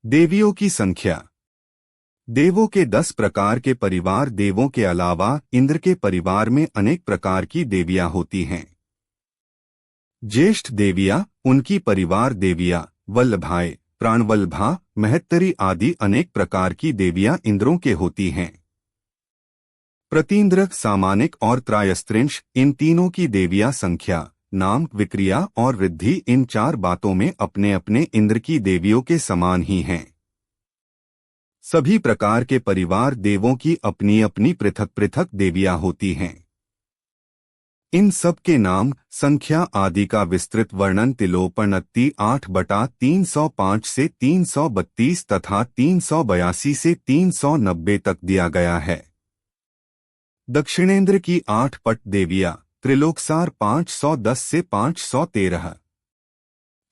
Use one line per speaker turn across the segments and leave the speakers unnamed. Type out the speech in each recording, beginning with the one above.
देवियों की संख्या। देवों के 10 प्रकार के परिवार। देवों के अलावा इंद्र के परिवार में अनेक प्रकार की देवियां होती हैं। ज्येष्ठ देवियां, उनकी परिवार देवियां, वल्लभाए, प्राणवल्लभा, महत्तरी आदि अनेक प्रकार की देवियां इंद्रों के होती हैं। प्रतीन्द्र, सामानिक और त्रायस्त्रिंश, इन तीनों की देवियां संख्या, नाम, विक्रिया और वृद्धि इन 4 बातों में अपने अपने इंद्र की देवियों के समान ही हैं। सभी प्रकार के परिवार देवों की अपनी अपनी पृथक पृथक देवियां होती हैं। इन सब के नाम, संख्या आदि का विस्तृत वर्णन तिलोपनिषद 8/305 से 332 तथा 382 से 390 तक दिया गया है। दक्षिणेंद्र की 8 पट देवियां, त्रिलोकसार 510 से 513।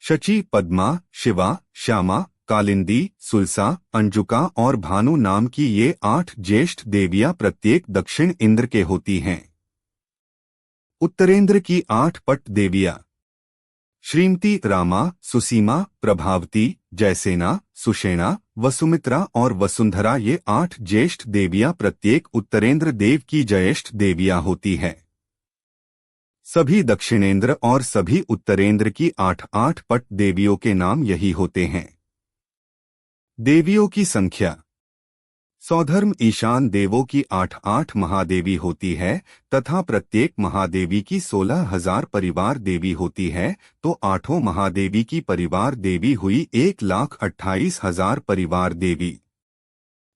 शची, पद्मा, शिवा, श्यामा, कालिंदी, सुलसा, अंजुका और भानु नाम की ये 8 ज्येष्ठ देवियां प्रत्येक दक्षिण इंद्र के होती हैं। उत्तरेंद्र की 8 पट देवियां, श्रीमती, रामा, सुसीमा, प्रभावती, जयसेना, सुषेणा, वसुमित्रा और वसुंधरा ये 8 ज्येष्ठ देवियां प्रत्येक उत्तरेंद्र देव की ज्येष्ठ देवियां होती है। सभी दक्षिणेंद्र और सभी उत्तरेंद्र की 8 पट देवियों के नाम यही होते हैं। देवियों की संख्या। सौधर्म ईशान देवों की 8 महादेवी होती है तथा प्रत्येक महादेवी की 16,000 परिवार देवी होती है, तो 8 महादेवी की परिवार देवी हुई 1,28,000 परिवार देवी।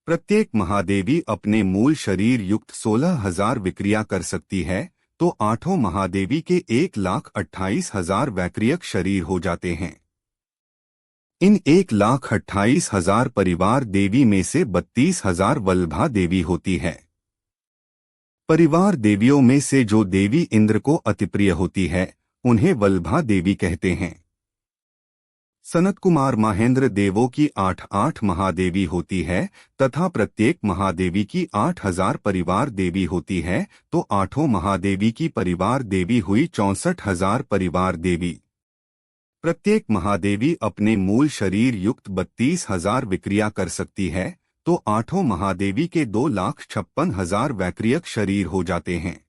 प्रत्येक महादेवी अपने मूल शरीर युक्त 16,000 विक्रिया कर सकती है, तो 8 महादेवी के 1,28,000 वैक्रियक शरीर हो जाते हैं। इन 1,28,000 परिवार देवी में से 32,000 वल्लभा देवी होती है। परिवार देवियों में से जो देवी इंद्र को अतिप्रिय होती है, उन्हें वल्लभा देवी कहते हैं। सनत कुमार महेंद्र देवों की 8 महादेवी होती है तथा प्रत्येक महादेवी की 8,000 परिवार देवी होती है, तो 8 महादेवी की परिवार देवी हुई 64,000 परिवार देवी। प्रत्येक महादेवी अपने मूल शरीर युक्त 32,000 विक्रिया कर सकती है, तो 8 महादेवी के 2,56,000 वैक्रियक शरीर हो जाते हैं।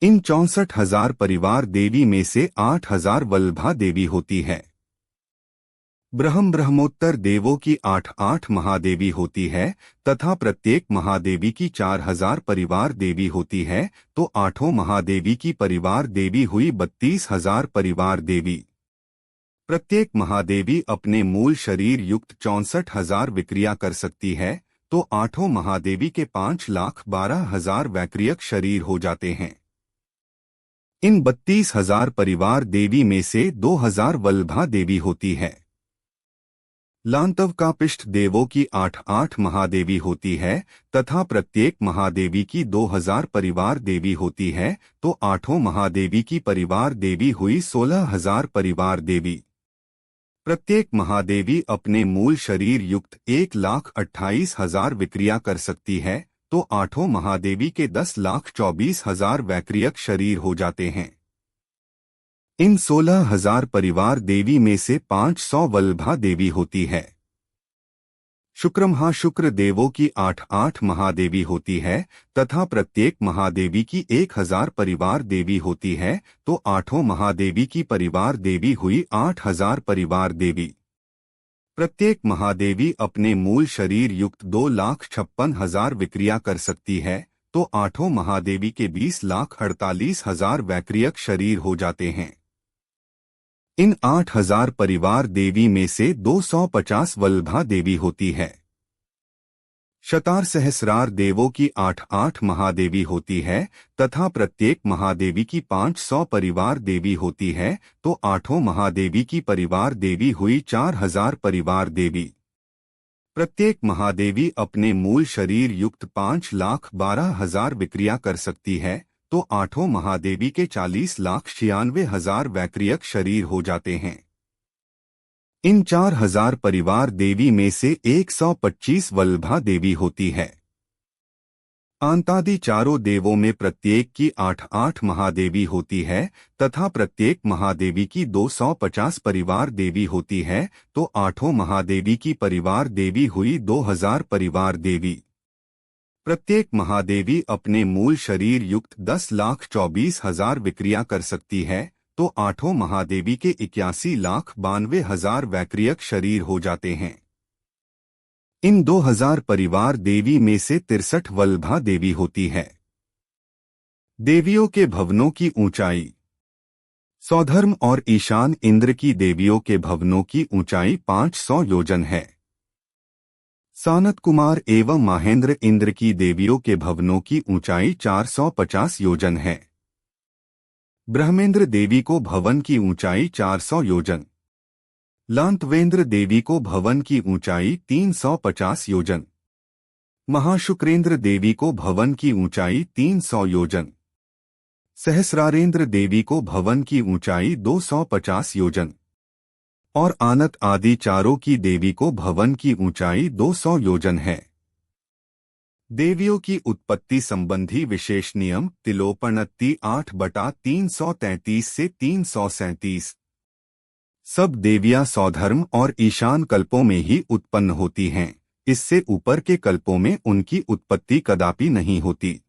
इन 64,000 परिवार देवी में से 8,000 वल्लभा देवी होती है। ब्रह्मोत्तर देवों की 8 महादेवी होती है तथा प्रत्येक महादेवी की 4,000 परिवार देवी होती है, तो 8 महादेवी की परिवार देवी हुई 32,000 परिवार देवी। प्रत्येक महादेवी अपने मूल शरीर युक्त 64,000 विक्रिया कर सकती है, तो 8 महादेवी के 5,12,000 वैक्रियक शरीर हो जाते हैं। इन 32,000 परिवार देवी में से 2,000 वल्लभा देवी होती है। लांतव का पिष्ठ देवों की 8 महादेवी होती है तथा प्रत्येक महादेवी की 2,000 परिवार देवी होती है, तो 8 महादेवी की परिवार देवी हुई 16,000 परिवार देवी। प्रत्येक महादेवी अपने मूल शरीर युक्त 1,28,000 विक्रिया कर सकती है, तो 8 महादेवी के 10,24,000 वैक्रियक शरीर हो जाते हैं। इन 16,000 परिवार देवी में से 500 वल्लभा देवी होती है। शुक्र देवों की 8 महादेवी होती है तथा प्रत्येक महादेवी की 1,000 परिवार देवी होती है, तो 8 महादेवी की परिवार देवी हुई 8,000 परिवार देवी। प्रत्येक महादेवी अपने मूल शरीर युक्त 2,56,000 विक्रिया कर सकती है, तो 8 महादेवी के 20,48,000 वैक्रियक शरीर हो जाते हैं। इन 8,000 परिवार देवी में से 250 वल्लभा देवी होती है। शतार सहस्रार देवों की 8 महादेवी होती है तथा प्रत्येक महादेवी की 500 परिवार देवी होती है, तो 8 महादेवी की परिवार देवी हुई 4,000 परिवार देवी। प्रत्येक महादेवी अपने मूल शरीर युक्त 5,12,000 विक्रिया कर सकती है, तो 8 महादेवी के 40,96,000 वैक्रियक शरीर हो जाते हैं। इन 4,000 परिवार देवी में से 125 वल्लभा देवी होती है। आंतादि चारों देवों में प्रत्येक की 8-8 महादेवी होती है तथा प्रत्येक महादेवी की 250 परिवार देवी होती है, तो आठों महादेवी की परिवार देवी हुई 2000 परिवार देवी। प्रत्येक महादेवी अपने मूल शरीर युक्त 10,24,000 विक्रिया कर सकती है, तो आठों महादेवी के 81,92,000 वैक्रियक शरीर हो जाते हैं। इन 2000 परिवार देवी में से 63 वल्लभा देवी होती है। देवियों के भवनों की ऊंचाई। सौधर्म और ईशान इंद्र की देवियों के भवनों की ऊंचाई 500 योजन है। सानत कुमार एवं महेंद्र इंद्र की देवियों के भवनों की ऊंचाई 450 योजन है। ब्रह्मेंद्र देवी को भवन की ऊंचाई 400 योजन। लांतवेंद्र देवी को भवन की ऊंचाई 350 योजन। महाशुक्रेंद्र देवी को भवन की ऊंचाई 300 योजन। सहस्रारेंद्र देवी को भवन की ऊंचाई 250 योजन और आनत आदि चारों की देवी को भवन की ऊंचाई 200 योजन है। देवियों की उत्पत्ति संबंधी विशेष नियम। तिलोपनत्ति 8/333 से 337। सब देवियां सौधर्म और ईशान कल्पों में ही उत्पन्न होती हैं, इससे ऊपर के कल्पों में उनकी उत्पत्ति कदापि नहीं होती।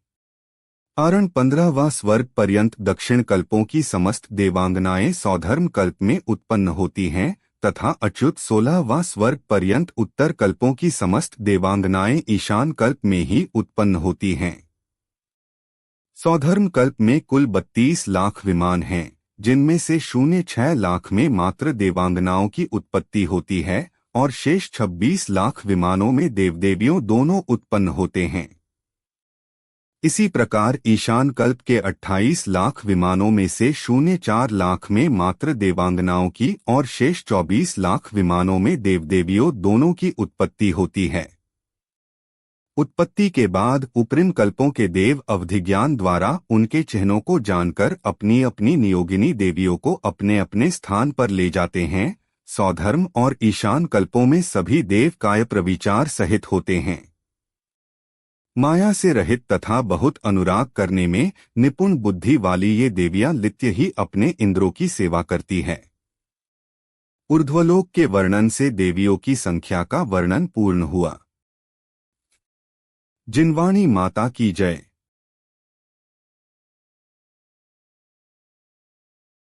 आरण 15वां स्वर्ग पर्यंत दक्षिण कल्पों की समस्त देवांगनाएं सौधर्म कल्प में उत्पन्न होती हैं तथा अच्युत 16वां स्वर्ग पर्यंत उत्तर कल्पों की समस्त देवांगनाएं ईशान कल्प में ही उत्पन्न होती हैं। सौधर्म कल्प में कुल 32 लाख विमान हैं, जिनमें से 0.6 लाख में मात्र देवांगनाओं की उत्पत्ति होती है और शेष 26 लाख विमानों में देवदेवियों दोनों उत्पन्न होते हैं। इसी प्रकार ईशान कल्प के 28 लाख विमानों में से 0.4 लाख में मात्र देवांगनाओं की और शेष 24 लाख विमानों में देवदेवियों दोनों की उत्पत्ति होती है। उत्पत्ति के बाद उपरिन कल्पों के देव अवधिज्ञान द्वारा उनके चिन्हों को जानकर अपनी अपनी नियोगिनी देवियों को अपने अपने स्थान पर ले जाते हैं। सौधर्म और ईशान कल्पों में सभी देव काय प्रविचार सहित होते हैं। माया से रहित तथा बहुत अनुराग करने में निपुण बुद्धि वाली ये देवियां नित्य ही अपने इंद्रों की सेवा करती है। ऊर्ध्वलोक के वर्णन से देवियों की संख्या का वर्णन पूर्ण हुआ। जिनवाणी माता की जय।